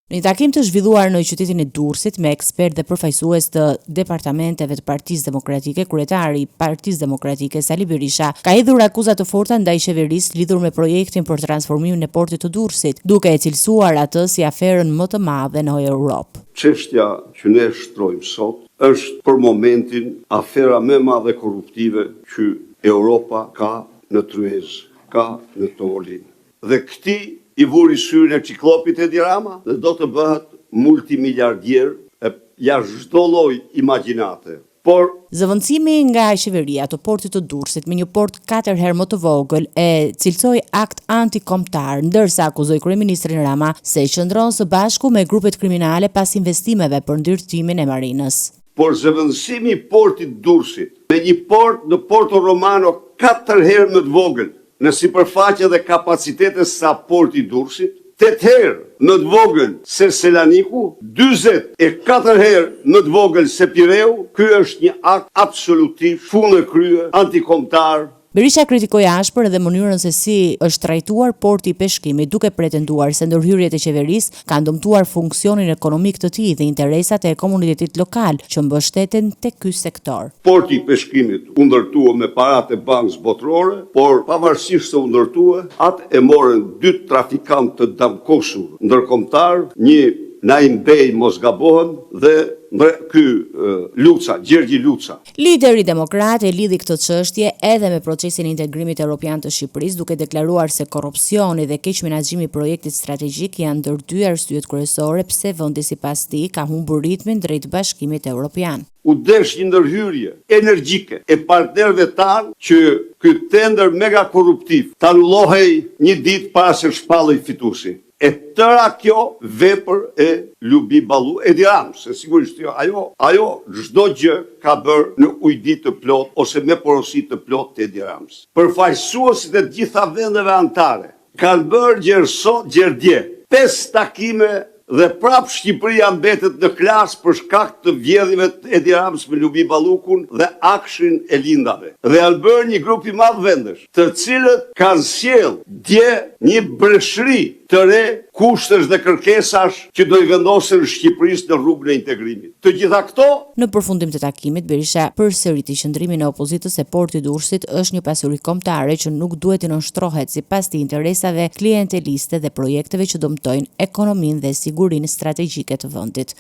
Në një takim të zhvilluar në qytetin e Durrësit me ekspert dhe përfaqësues të departamenteve të Partisë Demokratike, kryetari i Partisë Demokratike Sali Berisha ka hedhur akuza të forta ndaj qeverisë lidhur me projektin për transformimin e portit të Durrësit, duke e cilësuar atë si aferën më të madhe në Europë. Çështja që ne shtrojmë sot është për momentin afera më e madhe korruptive që Europa ka në tryezë, ka në Tolin. Dhe këti i vuri syrin e Ciklopit Edi Rama dhe do të bëhet multimiliardier jashtë çdo lloj imagjinate. Por zëvendësimi nga qeveria të portit të Durrësit me një port 4 herë më të vogël e cilësoi akt antikombëtar, ndërsa akuzoi kryeministrin Rama se qëndron së bashku me grupet kriminale pas investimeve për ndërtimin e marinës. Por zëvendësimi i portit Durrësit me një port në Porto Romano 4 herë më të vogël në sipërfaqe dhe kapacitete sa porti i Durrësit, 8 herë më të vogël se Selaniku, 44 herë më të vogël se Pireu, ky është një akt absolutisht funë krye, antikombëtar. Berisha kritikoi ashpër edhe mënyrën se si është trajtuar porti i peshkimit, duke pretenduar se ndërhyrjet e qeverisë kanë dëmtuar funksionin ekonomik të tij dhe interesat e komunitetit lokal që mbështeten tek ky sektor. Porti i peshkimit u ndërtua me paratë e bankës botërore, por pavarësisht se u ndërtua, atë e morën 2 trafikantë të damkosur ndërkombëtar, një Naim Bey mos gabohem dhe ky Luca, Gjergji Luca. Lideri demokrat e lidhi këtë çështje edhe me procesin e integrimit evropian të Shqipërisë, duke deklaruar se korrupsioni dhe keq menaxhimi i projektit strategjik janë ndër 2 arsyet kryesore pse vendi sipas tij ka humbur ritmin drejt bashkimit evropian. U desh një ndërhyrje energjike e partnerëve tanë që ky tender mega korruptiv ta anullohej një ditë para se shpallej fituesi. E tëra kjo vepër e Lubi Ballu Edi Ramës, se sigurisht jo, ajo çdo gjë ka bërë në ujdi të plot ose me porosi të plot të Edi Ramës. Përfaqësuesit e gjitha vendeve anëtare kanë bërë gjerdje 5 takime dhe prap Shqipëria mbetet në klas për shkak të vjedhjeve të Edi Ramës me Lubi Ballukun dhe akshin e lindave. Dhe janë bërë një grup i madh vendesh, të cilët kanë sjell dje një breshri të re kushtesh dhe kërkesash që do i vendosen Shqipërisë në rrugën e integrimit. Të gjitha këto. Në përfundim të takimit, Berisha përsëriti qëndrimin e opozitës se porti i Durrësit është një pasuri kombëtare që nuk duhet të nënshtrohet sipas të interesave klienteliste dhe projekteve që dëmtojnë ekonominë dhe sigurinë strategjike të vendit.